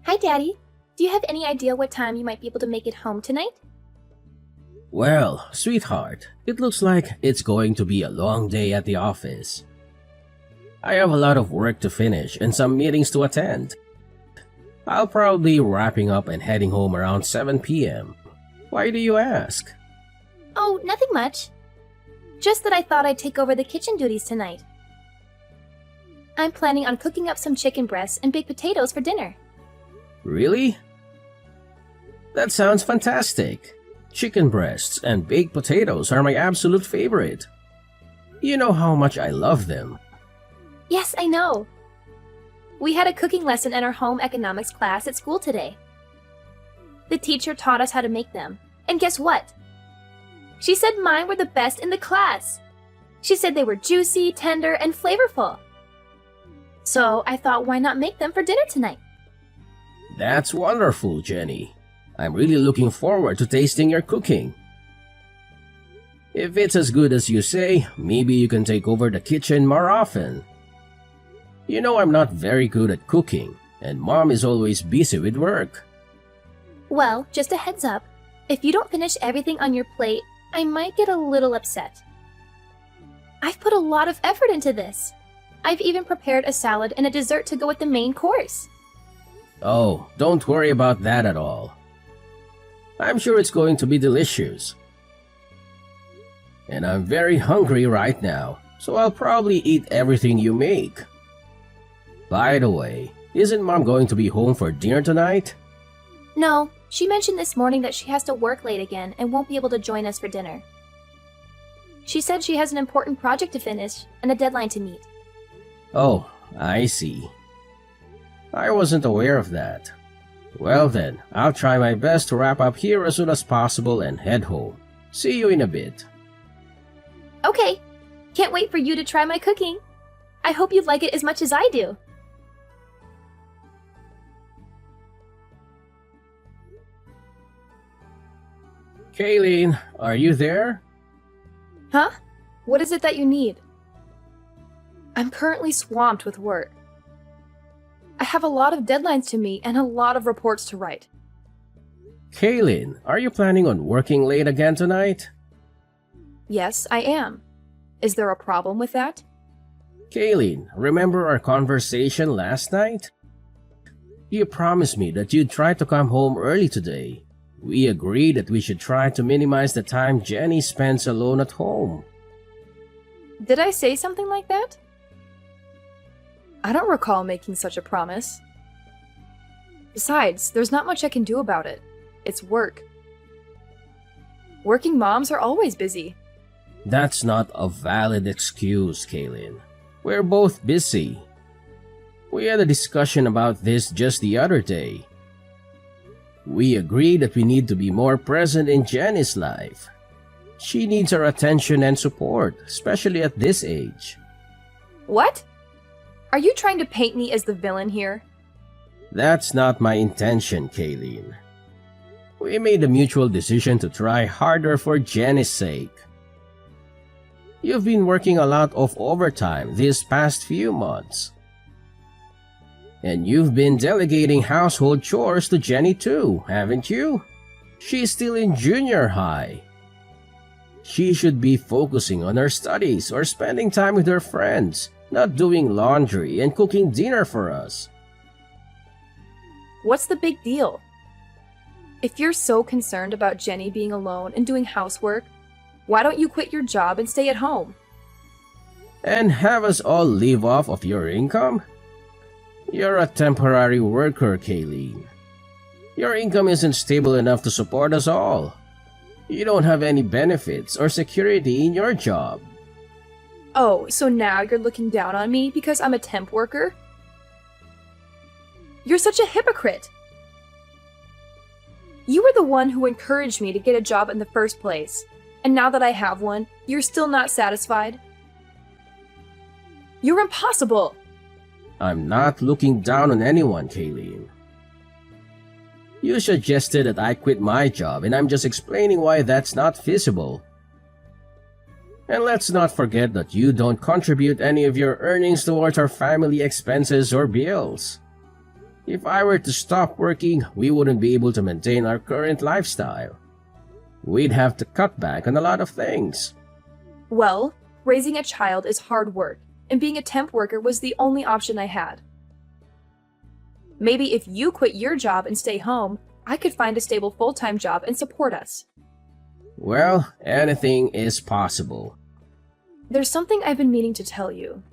Hi, Daddy. Do you have any idea what time you might be able to make it home tonight? Well, sweetheart, it looks like it's going to be a long day at the office. I have a lot of work to finish and some meetings to attend. I'll probably be wrapping up and heading home around 7 p.m. Why do you ask? Oh, nothing much. Just that I thought I'd take over the kitchen duties tonight. I'm planning on cooking up some chicken breasts and baked potatoes for dinner. Really? That sounds fantastic. Chicken breasts and baked potatoes are my absolute favorite. You know how much I love them. Yes, I know. We had a cooking lesson in our home economics class at school today. The teacher taught us how to make them, and guess what? She said mine were the best in the class. She said they were juicy, tender, and flavorful. So I thought, why not make them for dinner tonight? That's wonderful, Jenny. I'm really looking forward to tasting your cooking. If it's as good as you say, maybe you can take over the kitchen more often. You know I'm not very good at cooking, and Mom is always busy with work. Well, just a heads up. If you don't finish everything on your plate, I might get a little upset. I've put a lot of effort into this. I've even prepared a salad and a dessert to go with the main course. Oh, don't worry about that at all. I'm sure it's going to be delicious. And I'm very hungry right now, so I'll probably eat everything you make. By the way, isn't Mom going to be home for dinner tonight? No, she mentioned this morning that she has to work late again and won't be able to join us for dinner. She said she has an important project to finish and a deadline to meet. Oh, I see. I wasn't aware of that. Well then, I'll try my best to wrap up here as soon as possible and head home. See you in a bit. Okay, can't wait for you to try my cooking. I hope you like it as much as I do. Kayleen, are you there? Huh? What is it that you need? I'm currently swamped with work. I have a lot of deadlines to meet and a lot of reports to write. Kayleen, are you planning on working late again tonight? Yes, I am. Is there a problem with that? Kayleen, remember our conversation last night? You promised me that you'd try to come home early today. We agreed that we should try to minimize the time Jenny spends alone at home. Did I say something like that? I don't recall making such a promise. Besides, there's not much I can do about it. It's work. Working moms are always busy. That's not a valid excuse, Kaylin. We're both busy. We had a discussion about this just the other day. We agreed that we need to be more present in Jenny's life. She needs our attention and support, especially at this age. What? Are you trying to paint me as the villain here? That's not my intention, Kayleen. We made a mutual decision to try harder for Jenny's sake. You've been working a lot of overtime these past few months. And you've been delegating household chores to Jenny too, haven't you? She's still in junior high. She should be focusing on her studies or spending time with her friends, not doing laundry and cooking dinner for us. What's the big deal? If you're so concerned about Jenny being alone and doing housework, why don't you quit your job and stay at home? And have us all live off of your income? You're a temporary worker, Kayleen. Your income isn't stable enough to support us all. You don't have any benefits or security in your job. Oh, so now you're looking down on me because I'm a temp worker? You're such a hypocrite! You were the one who encouraged me to get a job in the first place, and now that I have one, you're still not satisfied? You're impossible! I'm not looking down on anyone, Kayleen. You suggested that I quit my job, and I'm just explaining why that's not feasible. And let's not forget that you don't contribute any of your earnings towards our family expenses or bills. If I were to stop working, we wouldn't be able to maintain our current lifestyle. We'd have to cut back on a lot of things. Well, raising a child is hard work, and being a temp worker was the only option I had. Maybe if you quit your job and stay home, I could find a stable full-time job and support us. Well, anything is possible. There's something I've been meaning to tell you.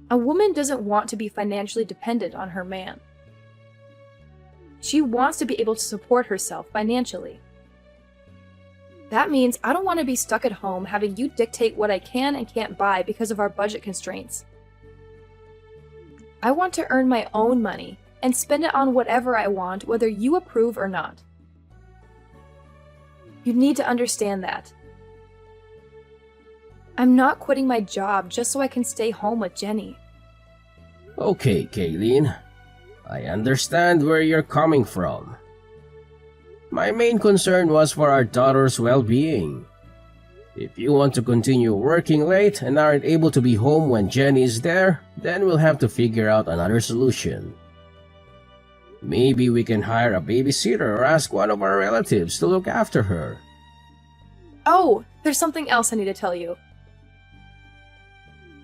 A woman doesn't want to be financially dependent on her man. She wants to be able to support herself financially. That means I don't want to be stuck at home having you dictate what I can and can't buy because of our budget constraints. I want to earn my own money and spend it on whatever I want, whether you approve or not. You need to understand that. I'm not quitting my job just so I can stay home with Jenny. Okay, Kayleen. I understand where you're coming from. My main concern was for our daughter's well-being. If you want to continue working late and aren't able to be home when Jenny is there, then we'll have to figure out another solution. Maybe we can hire a babysitter or ask one of our relatives to look after her. Oh, there's something else I need to tell you.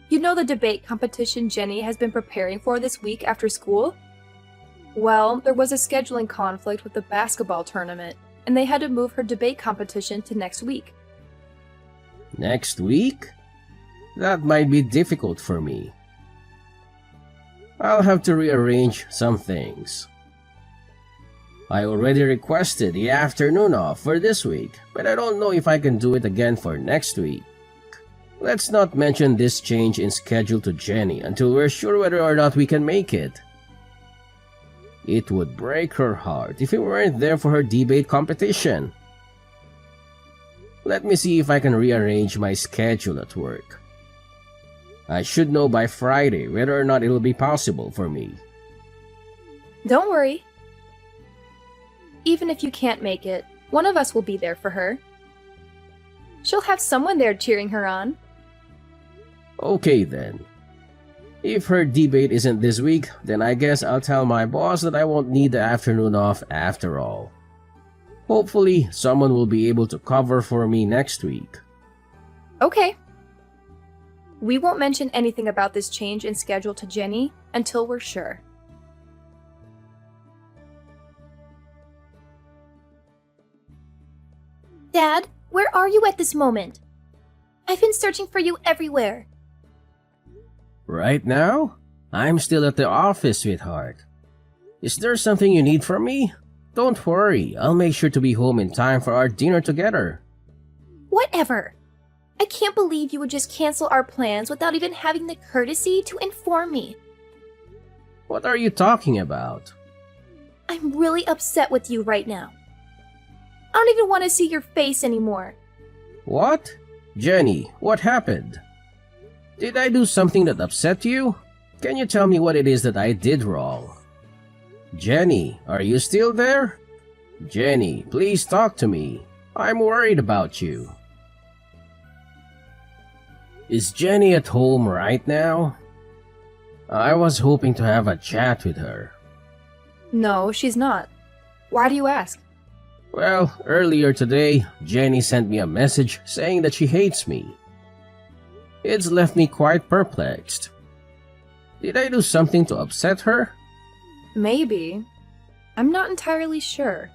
You know the debate competition Jenny has been preparing for this week after school? Well, there was a scheduling conflict with the basketball tournament, and they had to move her debate competition to next week. Next week? That might be difficult for me. I'll have to rearrange some things. I already requested the afternoon off for this week, but I don't know if I can do it again for next week. Let's not mention this change in schedule to Jenny until we're sure whether or not we can make it. It would break her heart if we weren't there for her debate competition. Let me see if I can rearrange my schedule at work. I should know by Friday whether or not it'll be possible for me. Don't worry. Even if you can't make it, one of us will be there for her. She'll have someone there cheering her on. Okay then. If her debate isn't this week, then I guess I'll tell my boss that I won't need the afternoon off after all. Hopefully, someone will be able to cover for me next week. Okay. We won't mention anything about this change in schedule to Jenny until we're sure. Dad, where are you at this moment? I've been searching for you everywhere. Right now? I'm still at the office, sweetheart. Is there something you need from me? Don't worry, I'll make sure to be home in time for our dinner together. Whatever. I can't believe you would just cancel our plans without even having the courtesy to inform me. What are you talking about? I'm really upset with you right now. I don't even want to see your face anymore. What? Jenny, what happened? Did I do something that upset you? Can you tell me what it is that I did wrong? Jenny, are you still there? Jenny, please talk to me. I'm worried about you. Is Jenny at home right now? I was hoping to have a chat with her. No, she's not. Why do you ask? Well, earlier today, Jenny sent me a message saying that she hates me. It's left me quite perplexed. Did I do something to upset her? Maybe. I'm not entirely sure.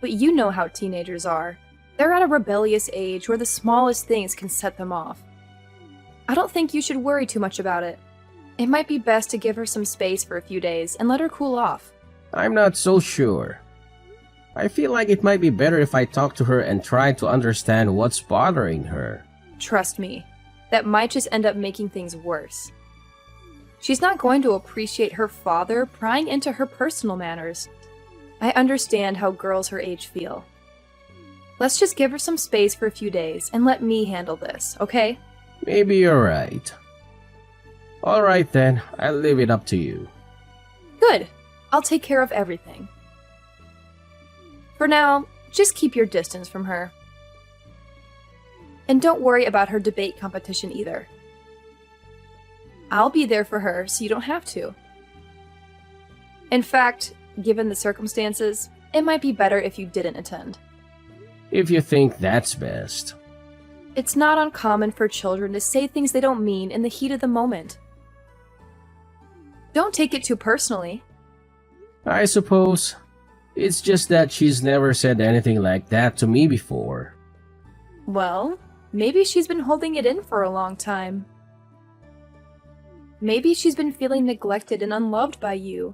But you know how teenagers are. They're at a rebellious age where the smallest things can set them off. I don't think you should worry too much about it. It might be best to give her some space for a few days and let her cool off. I'm not so sure. I feel like it might be better if I talk to her and try to understand what's bothering her. Trust me, that might just end up making things worse. She's not going to appreciate her father prying into her personal matters. I understand how girls her age feel. Let's just give her some space for a few days and let me handle this, okay? Maybe you're right. Alright then, I'll leave it up to you. Good. I'll take care of everything. For now, just keep your distance from her. And don't worry about her debate competition either. I'll be there for her so you don't have to. In fact, given the circumstances, it might be better if you didn't attend. If you think that's best. It's not uncommon for children to say things they don't mean in the heat of the moment. Don't take it too personally. I suppose. It's just that she's never said anything like that to me before. Well, maybe she's been holding it in for a long time. Maybe she's been feeling neglected and unloved by you.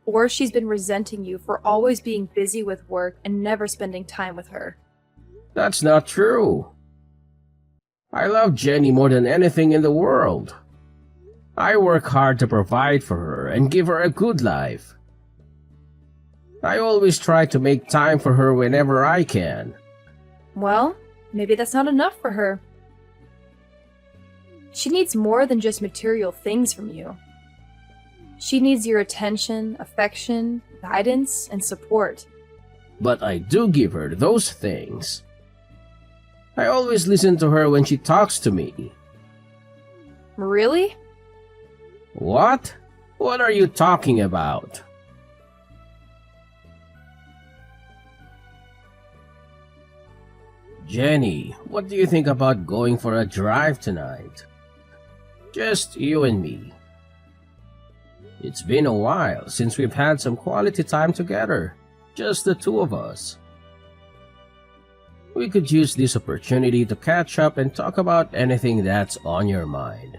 Or she's been resenting you for always being busy with work and never spending time with her. That's not true. I love Jenny more than anything in the world. I work hard to provide for her and give her a good life. I always try to make time for her whenever I can. Well, maybe that's not enough for her. She needs more than just material things from you. She needs your attention, affection, guidance, and support. But I do give her those things. I always listen to her when she talks to me. Really? What? What are you talking about? Jenny, what do you think about going for a drive tonight? Just you and me. It's been a while since we've had some quality time together, just the two of us. We could use this opportunity to catch up and talk about anything that's on your mind.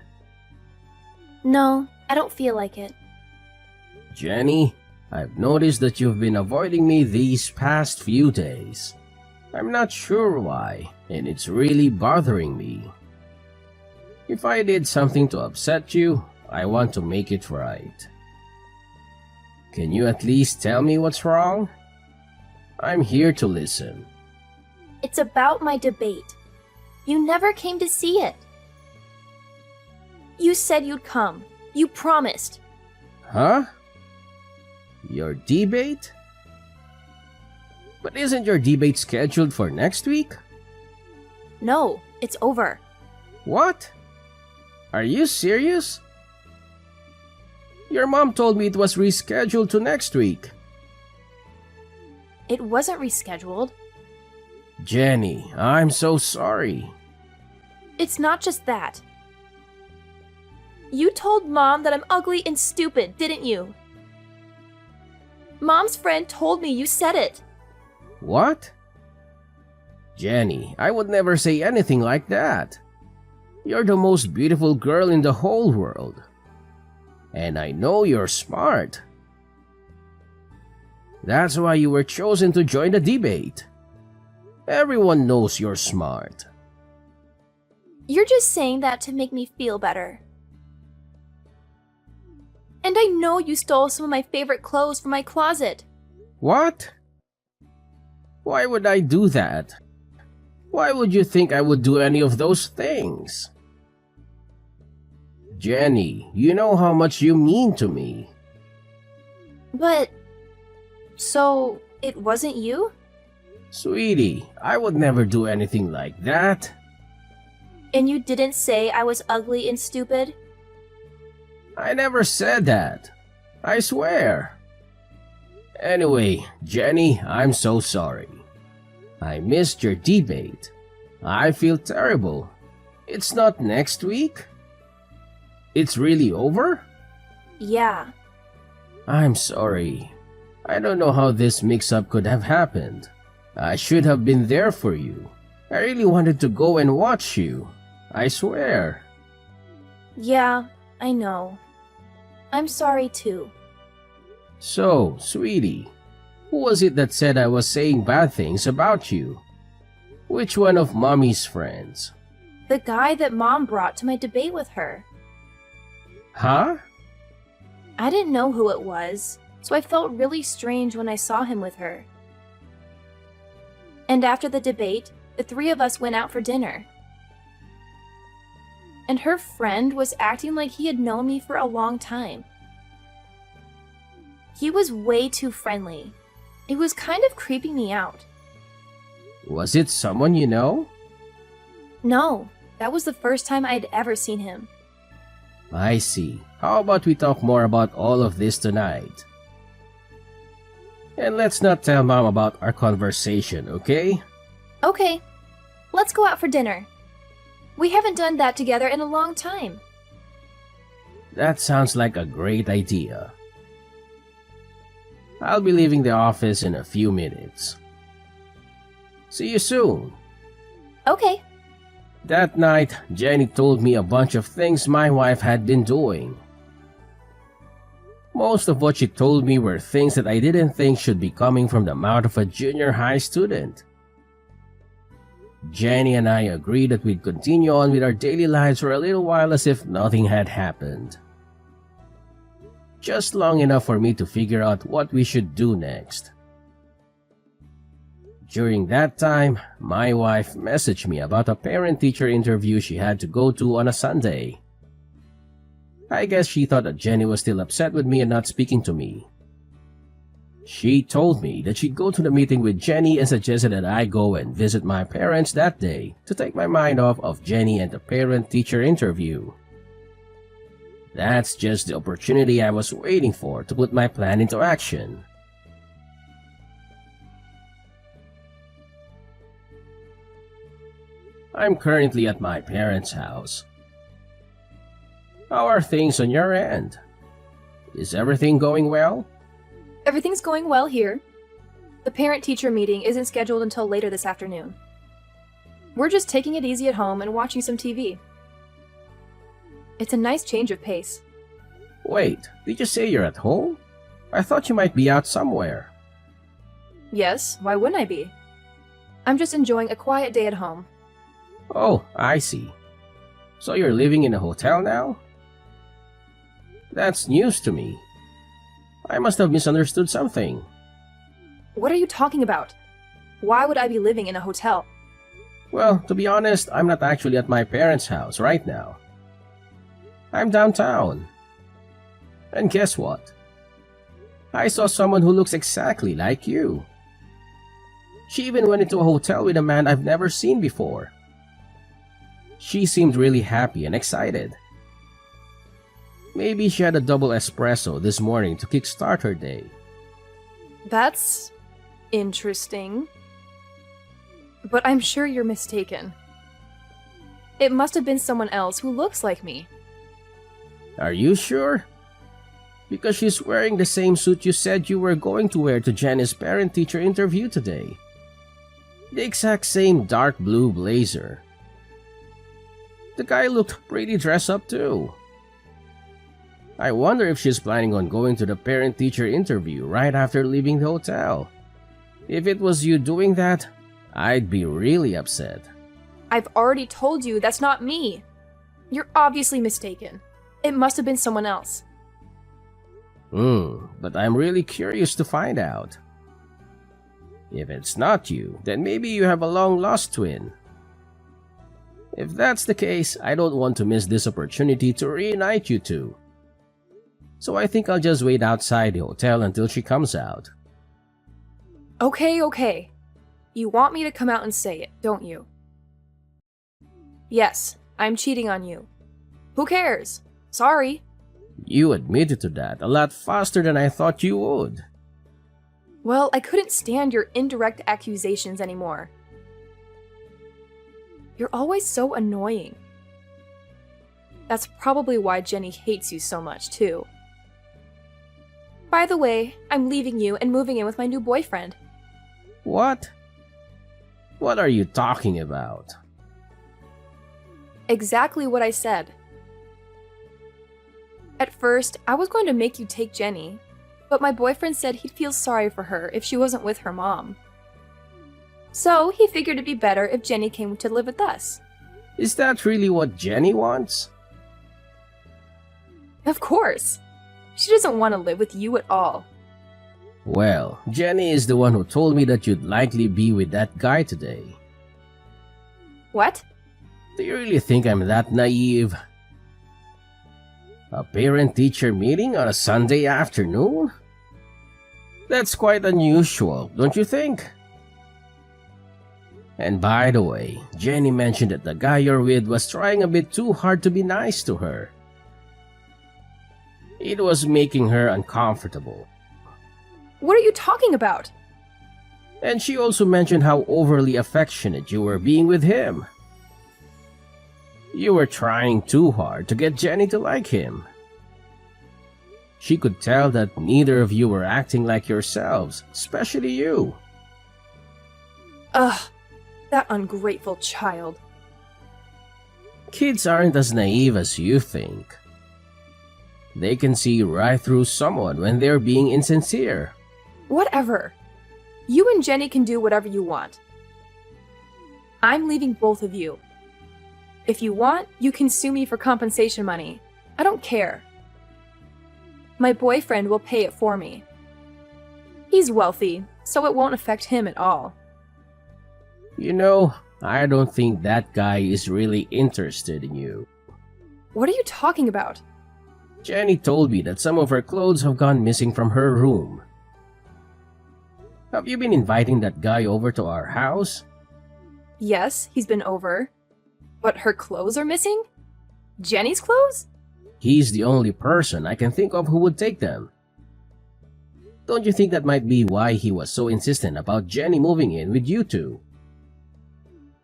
No, I don't feel like it. Jenny, I've noticed that you've been avoiding me these past few days. I'm not sure why, and it's really bothering me. If I did something to upset you, I want to make it right. Can you at least tell me what's wrong? I'm here to listen. It's about my debate. You never came to see it. You said you'd come. You promised. Huh? Your debate? But isn't your debate scheduled for next week? No, it's over. What? Are you serious? Your mom told me it was rescheduled to next week. It wasn't rescheduled. Jenny, I'm so sorry. It's not just that. You told Mom that I'm ugly and stupid, didn't you? Mom's friend told me you said it. What? Jenny, I would never say anything like that. You're the most beautiful girl in the whole world. And I know you're smart. That's why you were chosen to join the debate. Everyone knows you're smart. You're just saying that to make me feel better. And I know you stole some of my favorite clothes from my closet. What? Why would I do that? Why would you think I would do any of those things? Jenny, you know how much you mean to me. But... so, it wasn't you? Sweetie, I would never do anything like that. And you didn't say I was ugly and stupid? I never said that. I swear. Anyway, Jenny, I'm so sorry. I missed your debate. I feel terrible. It's not next week? It's really over? Yeah. I'm sorry. I don't know how this mix-up could have happened. I should have been there for you. I really wanted to go and watch you. I swear. Yeah, I know. I'm sorry too. So, sweetie, who was it that said I was saying bad things about you? Which one of Mommy's friends? The guy that Mom brought to my debate with her. Huh? I didn't know who it was, so I felt really strange when I saw him with her. And after the debate, the three of us went out for dinner. And her friend was acting like he had known me for a long time. He was way too friendly. It was kind of creeping me out. Was it someone you know? No, that was the first time I'd ever seen him. I see. How about we talk more about all of this tonight? And let's not tell Mom about our conversation, okay? Okay, let's go out for dinner. We haven't done that together in a long time. That sounds like a great idea. I'll be leaving the office in a few minutes. See you soon. Okay. That night, Jenny told me a bunch of things my wife had been doing. Most of what she told me were things that I didn't think should be coming from the mouth of a junior high student. Jenny and I agreed that we'd continue on with our daily lives for a little while as if nothing had happened. Just long enough for me to figure out what we should do next. During that time, my wife messaged me about a parent-teacher interview she had to go to on a Sunday. I guess she thought that Jenny was still upset with me and not speaking to me. She told me that she'd go to the meeting with Jenny and suggested that I go and visit my parents that day to take my mind off of Jenny and the parent-teacher interview. That's just the opportunity I was waiting for to put my plan into action. I'm currently at my parents' house. How are things on your end? Is everything going well? Everything's going well here. The parent-teacher meeting isn't scheduled until later this afternoon. We're just taking it easy at home and watching some TV. It's a nice change of pace. Wait, did you say you're at home? I thought you might be out somewhere. Yes, why wouldn't I be? I'm just enjoying a quiet day at home. Oh, I see. So you're living in a hotel now? That's news to me. I must have misunderstood something. What are you talking about? Why would I be living in a hotel? Well, to be honest, I'm not actually at my parents' house right now. I'm downtown. And guess what? I saw someone who looks exactly like you. She even went into a hotel with a man I've never seen before. She seemed really happy and excited. Maybe she had a double espresso this morning to kickstart her day. That's interesting. But I'm sure you're mistaken. It must have been someone else who looks like me. Are you sure? Because she's wearing the same suit you said you were going to wear to Jenny's parent-teacher interview today. The exact same dark blue blazer. The guy looked pretty dressed up too. I wonder if she's planning on going to the parent-teacher interview right after leaving the hotel. If it was you doing that, I'd be really upset. I've already told you that's not me. You're obviously mistaken. It must have been someone else. But I'm really curious to find out. If it's not you, then maybe you have a long-lost twin. If that's the case, I don't want to miss this opportunity to reunite you two. So I think I'll just wait outside the hotel until she comes out. Okay. You want me to come out and say it, don't you? Yes, I'm cheating on you. Who cares? Sorry. You admitted to that a lot faster than I thought you would. Well, I couldn't stand your indirect accusations anymore. You're always so annoying. That's probably why Jenny hates you so much, too. By the way, I'm leaving you and moving in with my new boyfriend. What? What are you talking about? Exactly what I said. At first, I was going to make you take Jenny, but my boyfriend said he'd feel sorry for her if she wasn't with her mom. So he figured it'd be better if Jenny came to live with us. Is that really what Jenny wants? Of course. She doesn't want to live with you at all. Well, Jenny is the one who told me that you'd likely be with that guy today. What? Do you really think I'm that naive? A parent-teacher meeting on a Sunday afternoon? That's quite unusual, don't you think? And by the way, Jenny mentioned that the guy you're with was trying a bit too hard to be nice to her. It was making her uncomfortable. What are you talking about? And she also mentioned how overly affectionate you were being with him. You were trying too hard to get Jenny to like him. She could tell that neither of you were acting like yourselves, especially you. Ugh, that ungrateful child. Kids aren't as naive as you think. They can see right through someone when they're being insincere. Whatever. You and Jenny can do whatever you want. I'm leaving both of you. If you want, you can sue me for compensation money. I don't care. My boyfriend will pay it for me. He's wealthy, so it won't affect him at all. You know, I don't think that guy is really interested in you. What are you talking about? Jenny told me that some of her clothes have gone missing from her room. Have you been inviting that guy over to our house? Yes, he's been over. But her clothes are missing? Jenny's clothes? He's the only person I can think of who would take them. Don't you think that might be why he was so insistent about Jenny moving in with you two?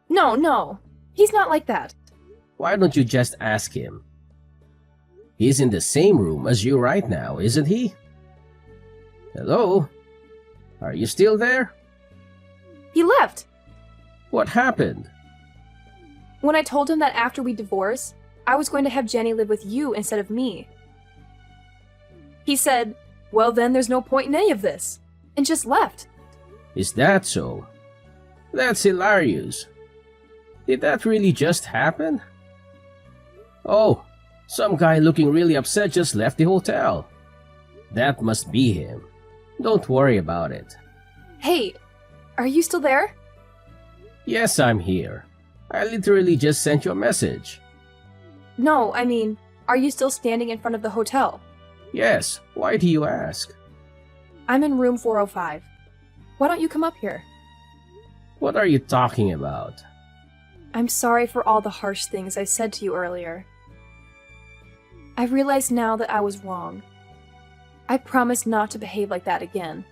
No. He's not like that. Why don't you just ask him? He's in the same room as you right now, isn't he? Hello? Are you still there? He left. What happened? When I told him that after we divorce, I was going to have Jenny live with you instead of me. He said, well then there's no point in any of this, and just left. Is that so? That's hilarious. Did that really just happen? Oh, some guy looking really upset just left the hotel. That must be him. Don't worry about it. Hey, are you still there? Yes, I'm here. I literally just sent you a message. No, I mean, are you still standing in front of the hotel? Yes, why do you ask? I'm in room 405. Why don't you come up here? What are you talking about? I'm sorry for all the harsh things I said to you earlier. I realize now that I was wrong. I promise not to behave like that again.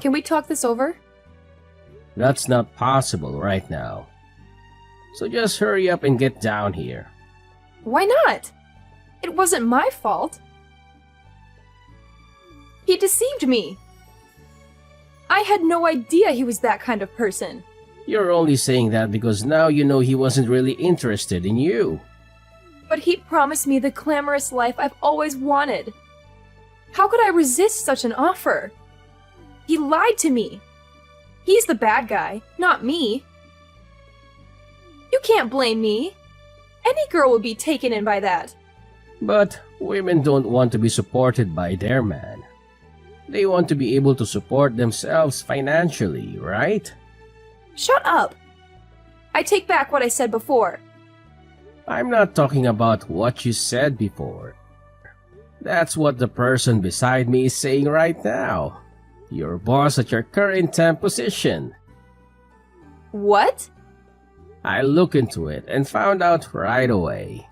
Can we talk this over? That's not possible right now. So just hurry up and get down here. Why not? It wasn't my fault. He deceived me. I had no idea he was that kind of person. You're only saying that because now you know he wasn't really interested in you. But he promised me the glamorous life I've always wanted. How could I resist such an offer? He lied to me. He's the bad guy, not me. You can't blame me. Any girl would be taken in by that. But women don't want to be supported by their man. They want to be able to support themselves financially, right? Shut up. I take back what I said before. I'm not talking about what you said before. That's what the person beside me is saying right now. Your boss at your current temp position. What? I looked into it and found out right away.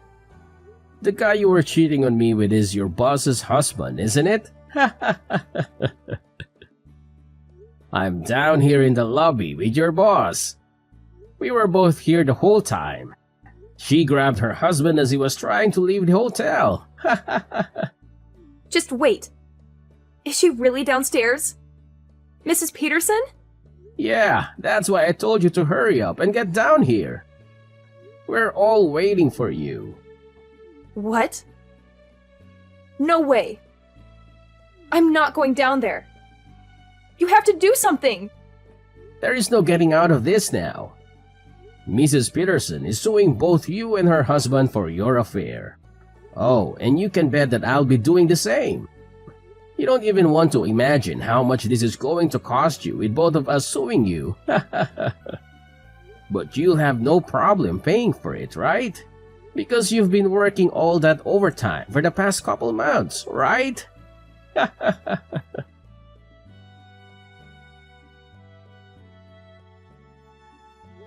The guy you were cheating on me with is your boss's husband, isn't it? I'm down here in the lobby with your boss. We were both here the whole time. She grabbed her husband as he was trying to leave the hotel. Just wait. Is she really downstairs? Mrs. Peterson? Yeah, that's why I told you to hurry up and get down here. We're all waiting for you. What? No way. I'm not going down there. You have to do something. There is no getting out of this now. Mrs. Peterson is suing both you and her husband for your affair. Oh, and you can bet that I'll be doing the same. You don't even want to imagine how much this is going to cost you with both of us suing you. But you'll have no problem paying for it, right? Because you've been working all that overtime for the past couple months, right?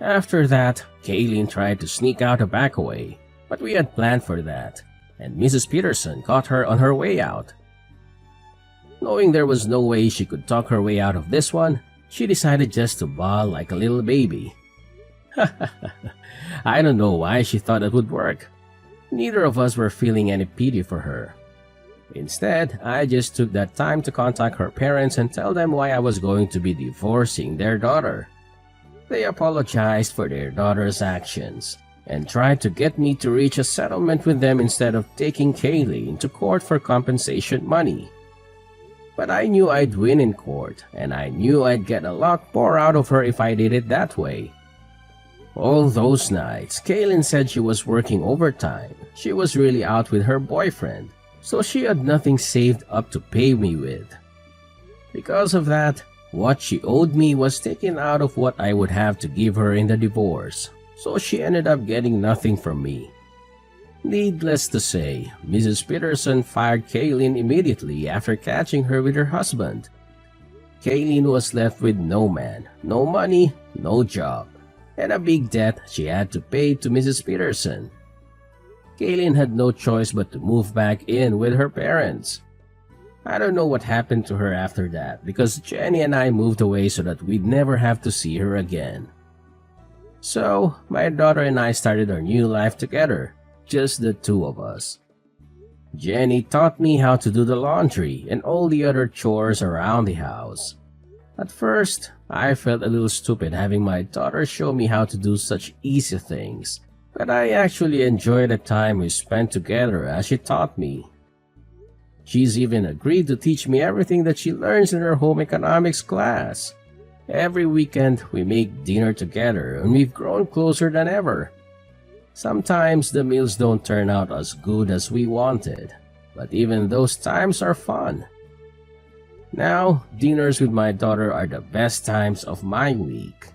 After that, Kayleen tried to sneak out a back way, but we had planned for that, and Mrs. Peterson caught her on her way out. Knowing there was no way she could talk her way out of this one, she decided just to bawl like a little baby. I don't know why she thought it would work. Neither of us were feeling any pity for her. Instead, I just took that time to contact her parents and tell them why I was going to be divorcing their daughter. They apologized for their daughter's actions and tried to get me to reach a settlement with them instead of taking Kaylee to court for compensation money. But I knew I'd win in court, and I knew I'd get a lot more out of her if I did it that way. All those nights, Kaylin said she was working overtime. She was really out with her boyfriend, so she had nothing saved up to pay me with. Because of that, what she owed me was taken out of what I would have to give her in the divorce, so she ended up getting nothing from me. Needless to say, Mrs. Peterson fired Kaylin immediately after catching her with her husband. Kaylin was left with no man, no money, no job, and a big debt she had to pay to Mrs. Peterson. Kaylin had no choice but to move back in with her parents. I don't know what happened to her after that because Jenny and I moved away so that we'd never have to see her again. So, my daughter and I started our new life together, just the two of us. Jenny taught me how to do the laundry and all the other chores around the house. At first, I felt a little stupid having my daughter show me how to do such easy things, but I actually enjoyed the time we spent together as she taught me. She's even agreed to teach me everything that she learns in her home economics class. Every weekend, we make dinner together and we've grown closer than ever. Sometimes the meals don't turn out as good as we wanted, but even those times are fun. Now, dinners with my daughter are the best times of my week.